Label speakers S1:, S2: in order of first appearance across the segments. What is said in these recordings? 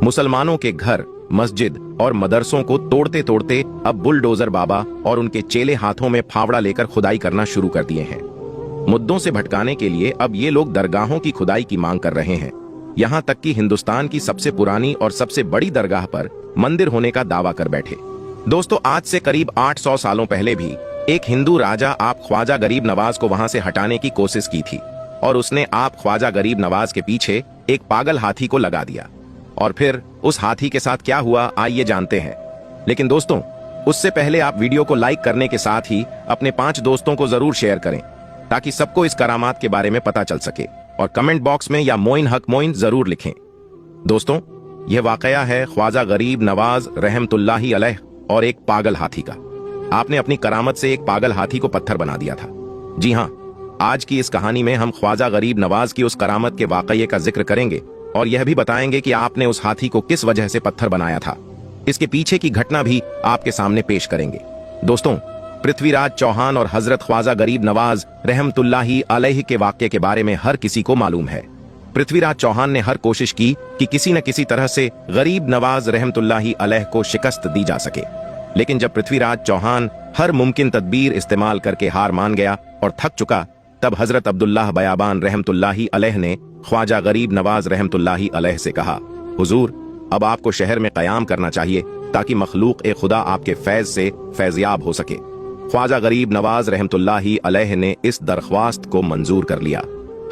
S1: मुसलमानों के घर, मस्जिद और मदरसों को तोड़ते तोड़ते अब बुलडोजर बाबा और उनके चेले हाथों में फावड़ा लेकर खुदाई करना शुरू कर दिए हैं। मुद्दों से भटकाने के लिए अब ये लोग दरगाहों की खुदाई की मांग कर रहे हैं। यहाँ तक कि हिंदुस्तान की सबसे पुरानी और सबसे बड़ी दरगाह पर मंदिर होने का दावा कर बैठे। दोस्तों, आज से करीब 800 सालों पहले भी एक हिंदू राजा आप ख्वाजा गरीब नवाज को वहां से हटाने की कोशिश की थी और उसने आप ख्वाजा गरीब नवाज के पीछे एक पागल हाथी को लगा दिया। और फिर उस हाथी के साथ क्या हुआ, आइए जानते हैं। लेकिन दोस्तों, उससे पहले आप वीडियो को लाइक करने के साथ ही अपने 5 दोस्तों को जरूर शेयर करें ताकि सबको इस करामात के बारे में पता चल सके, और कमेंट बॉक्स में या मोइन हक मोइन जरूर लिखें। दोस्तों, यह वाकया है ख्वाजा गरीब नवाज रहमतुल्लाही अलैह और एक पागल हाथी का। आपने अपनी करामत से एक पागल हाथी को पत्थर बना दिया था। जी हां, आज की इस कहानी में हम ख्वाजा गरीब नवाज की उस करामत के वाकये का जिक्र करेंगे और यह भी बताएंगे कि आपने उस हाथी को किस वजह से पत्थर बनाया था। इसके पीछे की घटना भी आपके सामने पेश करेंगे। दोस्तों, पृथ्वीराज चौहान और हजरत ख्वाजा गरीब नवाज रहमतुल्लाही अलैह के वाक्य के बारे में हर किसी को मालूम है। पृथ्वीराज चौहान ने हर कोशिश की कि किसी न किसी तरह से गरीब नवाज रहमतुल्लाही अलैह को शिकस्त दी जा सके, लेकिन जब पृथ्वीराज चौहान हर मुमकिन तदबीर इस्तेमाल करके हार मान गया और थक चुका, तब हजरत अब्दुल्लाह बयाबान रहमतुल्लाही अलैह ने ख्वाजा गरीब नवाज रहमतुल्लाही अलैह से कहा, हुजूर, अब आपको शहर में कयाम करना चाहिए ताकि मखलूक ए खुदा आपके फैज से फैज़याब हो सके। ख्वाजा गरीब नवाज रहमतुल्लाही अलैह ने इस दरख्वास्त को मंजूर कर लिया।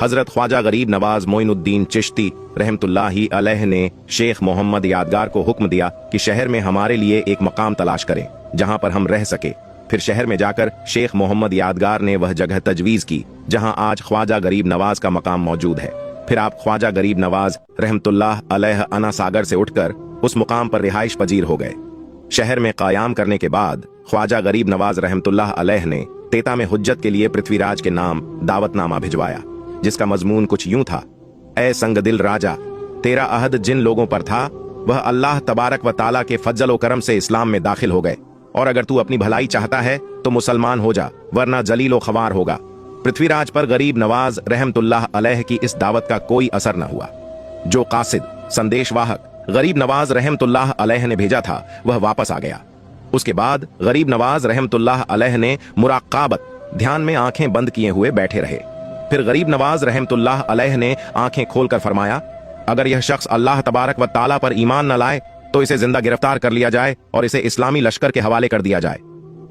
S1: हजरत ख्वाजा गरीब नवाज मोइनुद्दीन चिश्ती रहमतुल्लाही अलैह ने शेख मोहम्मद यादगार को हुक्म दिया कि शहर में हमारे लिए एक मकाम तलाश करें जहां पर हम रह सके। फिर शहर में जाकर शेख मोहम्मद यादगार ने वह जगह तजवीज की जहां आज ख्वाजा गरीब नवाज का मकाम मौजूद है। फिर आप ख्वाजा गरीब नवाज रहमतुल्लाह अलैह अना सागर से उठकर उस मुकाम पर रिहाइश पजीर हो गए। शहर में कायम करने के बाद ख्वाजा गरीब नवाज रहमतुल्लाह अलैह ने तेता में हुज्जत के लिए पृथ्वीराज के नाम दावतनामा भिजवाया, जिसका मजमून कुछ यूं था, ऐ संगदिल राजा, तेरा अहद जिन लोगों पर था वह अल्लाह तबारक व ताला के फज्जल व करम से इस्लाम में दाखिल हो गए, और अगर तू अपनी भलाई चाहता है तो मुसलमान हो जा, वरना जलील व खवार होगा। पृथ्वीराज पर गरीब नवाज रहमतुल्लाह अलैह की इस दावत का कोई असर न हुआ। जो कासिद संदेशवाहक गरीब नवाज रहमतुल्लाह अलैह ने भेजा था वह वापस आ गया। उसके बाद गरीब नवाज रहमतुल्लाह अलैह ने मुराकाबत ध्यान में आंखें बंद किए हुए बैठे रहे। फिर गरीब नवाज रहमतुल्लाह अलैह ने आंखें खोलकर फरमाया, अगर यह शख्स अल्लाह तबारक व ताला पर ईमान न लाए तो इसे जिंदा गिरफ्तार कर लिया जाए और इसे इस्लामी लश्कर के हवाले कर दिया जाए।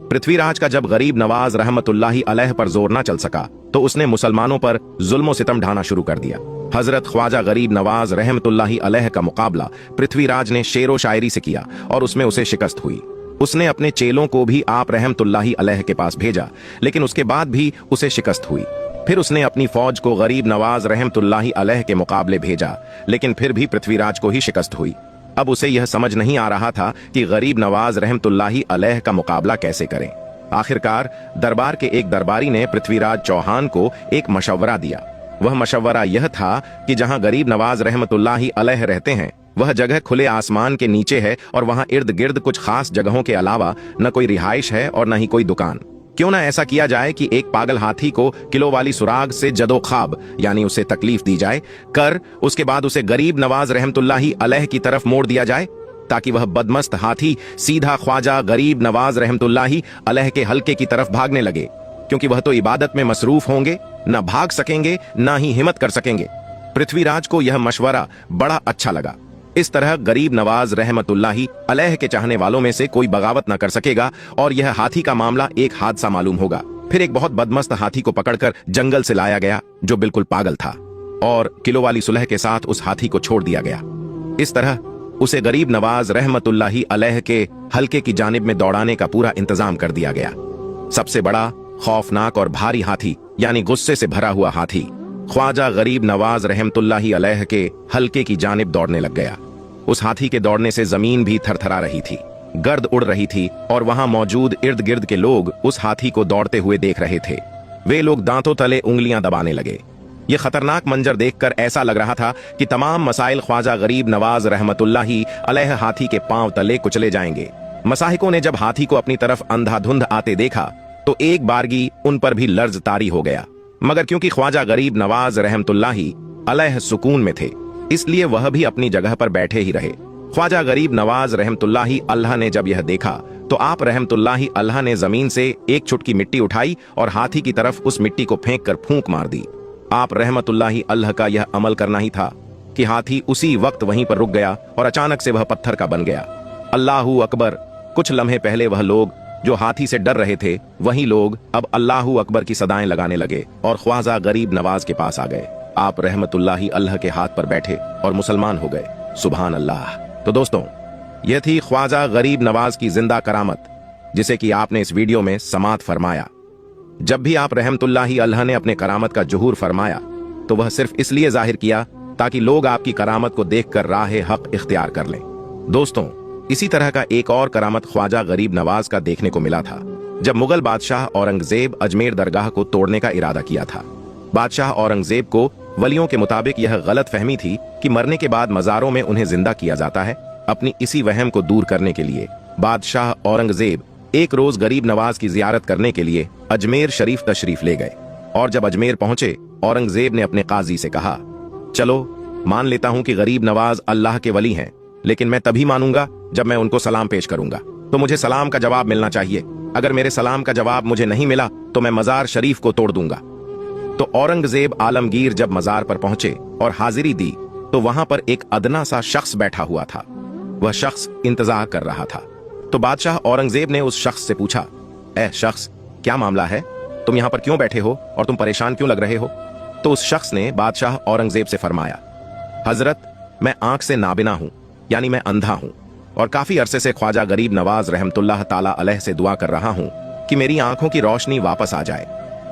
S1: पृथ्वीराज का जब गरीब नवाज रहमतुल्लाही अलैह पर जोर न चल सका तो उसने मुसलमानों पर जुल्म सितम ढाना शुरू कर दिया। हजरत ख्वाजा गरीब नवाज रहमतुल्लाही अलैह का मुकाबला पृथ्वीराज ने शेरो शायरी से किया और उसमें उसे शिकस्त हुई। उसने अपने चेलों को भी आप रहमतुल्लाही अलैह के पास भेजा, लेकिन उसके बाद भी उसे शिकस्त हुई। फिर उसने अपनी फौज को गरीब नवाज रहमतुल्लाही अलैह के मुकाबले भेजा, लेकिन फिर भी पृथ्वीराज को ही शिकस्त हुई। अब उसे यह समझ नहीं आ रहा था कि गरीब नवाज रहमतुल्लाही अलैह का मुकाबला कैसे करें। आखिरकार दरबार के एक दरबारी ने पृथ्वीराज चौहान को एक मशवरा दिया। वह मशवरा यह था कि जहां गरीब नवाज रहमतुल्लाही अलैह रहते हैं वह जगह खुले आसमान के नीचे है और वहां इर्द गिर्द कुछ खास जगहों के अलावा न कोई रिहाइश है और न ही कोई दुकान। क्यों ना ऐसा किया जाए कि एक पागल हाथी को किलो वाली सुराग से जदो ख्वाब यानी उसे तकलीफ दी जाए कर उसके बाद उसे गरीब नवाज रहमतुल्लाही अलैह की तरफ मोड़ दिया जाए, ताकि वह बदमस्त हाथी सीधा ख्वाजा गरीब नवाज रहमतुल्लाही अलैह के हल्के की तरफ भागने लगे, क्योंकि वह तो इबादत में मसरूफ होंगे, न भाग सकेंगे न ही हिम्मत कर सकेंगे। पृथ्वीराज को यह मशवरा बड़ा अच्छा लगा। इस तरह गरीब नवाज रहमतुल्लाही अलैह के चाहने वालों में से कोई बगावत न कर सकेगा और यह हाथी का मामला एक हादसा मालूम होगा। फिर एक बहुत बदमस्त हाथी को पकड़कर जंगल से लाया गया जो बिल्कुल पागल था, और किलो वाली सुलह के साथ उस हाथी को छोड़ दिया गया। इस तरह उसे गरीब नवाज रहमतुल्लाही अलैह के हल्के की जानिब में दौड़ाने का पूरा इंतजाम कर दिया गया। सबसे बड़ा, खौफनाक और भारी हाथी यानी गुस्से से भरा हुआ हाथी ख्वाजा गरीब नवाज रहमतुल्लाही अलैह के हल्के की जानिब दौड़ने लग गया। उस हाथी के दौड़ने से जमीन भी थरथरा रही थी, गर्द उड़ रही थी और वहां मौजूद इर्द गिर्द के लोग उस हाथी को दौड़ते हुए देख रहे थे। वे लोग दांतों तले उंगलियां दबाने लगे। ये खतरनाक मंजर देखकर ऐसा लग रहा था कि तमाम मसाइल ख्वाजा गरीब नवाज रहमतुल्लाही अलैह हाथी के पांव तले कुचले जाएंगे। मसाहिकों ने जब हाथी को अपनी तरफ अंधाधुंध आते देखा तो एक बारगी उन पर भी लर्ज तारी हो गया, मगर क्योंकि ख्वाजा गरीब नवाज रहमतुल्लाही अलैह सुकून में थे इसलिए वह भी अपनी जगह पर बैठे ही रहे। ख्वाजा गरीब नवाज रहमतुल्लाहि अल्लाह ने जब यह देखा तो आप रहमतुल्लाहि अल्लाह ने जमीन से एक चुटकी मिट्टी उठाई और हाथी की तरफ उस मिट्टी को फेंक कर फूंक मार दी। आप रहमतुल्लाहि अल्लाह का यह अमल करना ही था कि हाथी उसी वक्त वहीं पर रुक गया और अचानक से वह पत्थर का बन गया। अल्लाहू अकबर। कुछ लम्हे पहले वह लोग जो हाथी से डर रहे थे वही लोग अब अल्लाहू अकबर की सदाएं लगाने लगे और ख्वाजा गरीब नवाज के पास आ गए। आप रहमतुल्लाहि अल्लाह के हाथ पर बैठे और मुसलमान हो गए। सुभान अल्लाह। तो दोस्तों, यह थी ख्वाजा गरीब नवाज की जिंदा करामत, जिसे कि आपने इस वीडियो में समात फरमाया। जब भी आप रहमतुल्लाहि अल्लाह ने अपने करामत का जुहूर फरमाया तो वह सिर्फ इसलिए जाहिर किया ताकि लोग आपकी करामत को देखकर राह हक इख्तियार कर लें। दोस्तों, इसी तरह का एक और करामत ख्वाजा गरीब नवाज का देखने को मिला था जब मुगल बादशाह औरंगजेब अजमेर दरगाह को तोड़ने का इरादा किया था। बादशाह औरंगजेब को वलियों के मुताबिक यह गलत फहमी थी कि मरने के बाद मज़ारों में उन्हें जिंदा किया जाता है। अपनी इसी वहम को दूर करने के लिए बादशाह औरंगजेब एक रोज गरीब नवाज की जियारत करने के लिए अजमेर शरीफ तशरीफ ले गए और जब अजमेर पहुंचे औरंगजेब ने अपने काजी से कहा, चलो मान लेता हूं कि गरीब नवाज अल्लाह के वली हैं, लेकिन मैं तभी मानूंगा जब मैं उनको सलाम पेश करूंगा, तो मुझे सलाम का जवाब मिलना चाहिए। अगर मेरे सलाम का जवाब मुझे नहीं मिला तो मैं मजार शरीफ को तोड़ दूंगा। तो औरंगजेब आलमगीर जब मजार पर पहुंचे और हाजिरी दी तो वहां पर एक अदना सा शख्स बैठा हुआ था। वह शख्स इंतजार कर रहा था। तो बादशाह औरंगजेब ने उस शख्स से पूछा, ए शख्स, क्या मामला है? तुम यहाँ पर क्यों बैठे हो और तुम परेशान क्यों लग रहे हो? तो उस शख्स ने बादशाह औरंगजेब से फरमाया, हजरत, मैं आंख से नाबिना हूं, यानी मैं अंधा हूं, और काफी अरसे से ख्वाजा गरीब नवाज रहमतुल्लाह ताला अलैह से दुआ कर रहा हूं कि मेरी आंखों की रोशनी वापस आ जाए,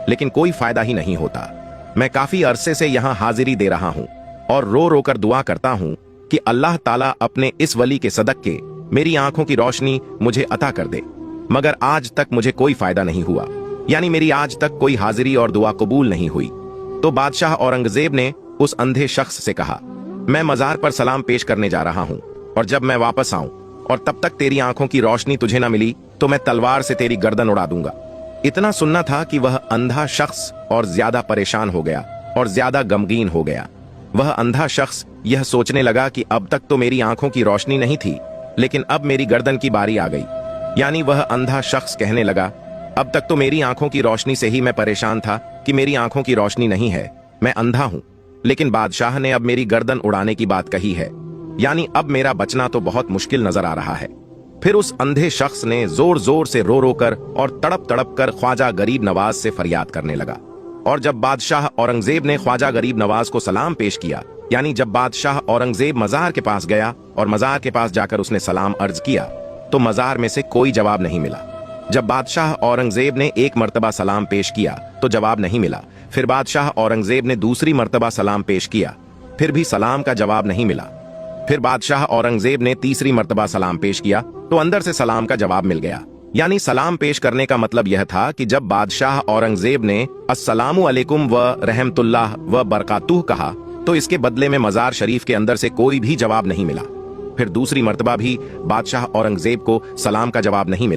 S1: लेकिन कोई फायदा ही नहीं होता। मैं काफी अरसे से यहाँ हाजिरी दे रहा हूं और रो रो कर दुआ करता हूं कि अल्लाह ताला अपने इस वली के सदक़े मेरी आंखों की रोशनी मुझे अता कर दे, मगर आज तक मुझे कोई फायदा नहीं हुआ, यानी मेरी आज तक कोई हाजिरी और दुआ कबूल नहीं हुई। तो बादशाह औरंगजेब ने उस अंधे शख्स से कहा, मैं मजार पर सलाम पेश करने जा रहा हूं और जब मैं वापस आऊं और तब तक तेरी आंखों की रोशनी तुझे न मिली तो मैं तलवार से तेरी गर्दन उड़ा दूंगा। इतना सुनना था कि वह अंधा शख्स और ज्यादा परेशान हो गया और ज्यादा गमगीन हो गया। वह अंधा शख्स यह सोचने लगा कि अब तक तो मेरी आंखों की रोशनी नहीं थी, लेकिन अब मेरी गर्दन की बारी आ गई। यानी वह अंधा शख्स कहने लगा, अब तक तो मेरी आंखों की रोशनी से ही मैं परेशान था कि मेरी आंखों की रोशनी नहीं है, मैं अंधा हूं, लेकिन बादशाह ने अब मेरी गर्दन उड़ाने की बात कही है, यानी अब मेरा बचना तो बहुत मुश्किल नजर आ रहा है। फिर उस अंधे शख्स ने जोर जोर से रो रो कर और तड़प तड़प कर ख्वाजा गरीब नवाज से फरियाद करने लगा। और जब बादशाह औरंगजेब ने ख्वाजा गरीब नवाज को सलाम पेश किया, यानी जब बादशाह औरंगजेब मजार के पास गया और मजार के पास जाकर उसने सलाम अर्ज किया तो मजार में से कोई जवाब नहीं मिला। जब बादशाह औरंगजेब ने एक मर्तबा सलाम पेश किया तो जवाब नहीं मिला। फिर बादशाह औरंगजेब ने दूसरी मर्तबा सलाम पेश किया, फिर भी सलाम का जवाब नहीं मिला। फिर बादशाह औरंगजेब ने तीसरी मर्तबा सलाम पेश किया तो अंदर से सलाम का जवाब मिल गया। यानी सलाम पेश करने का मतलब यह था कि जब बादशाह औरंगजेब ने अस्सलामु अलैकुम व रहमतुल्लाह व बरकातुह कहा तो इसके बदले में मजार शरीफ के अंदर से कोई भी जवाब नहीं मिला। फिर दूसरी मर्तबा भी बादशाह औरंगजेब को सलाम का जवाब नहीं मिला।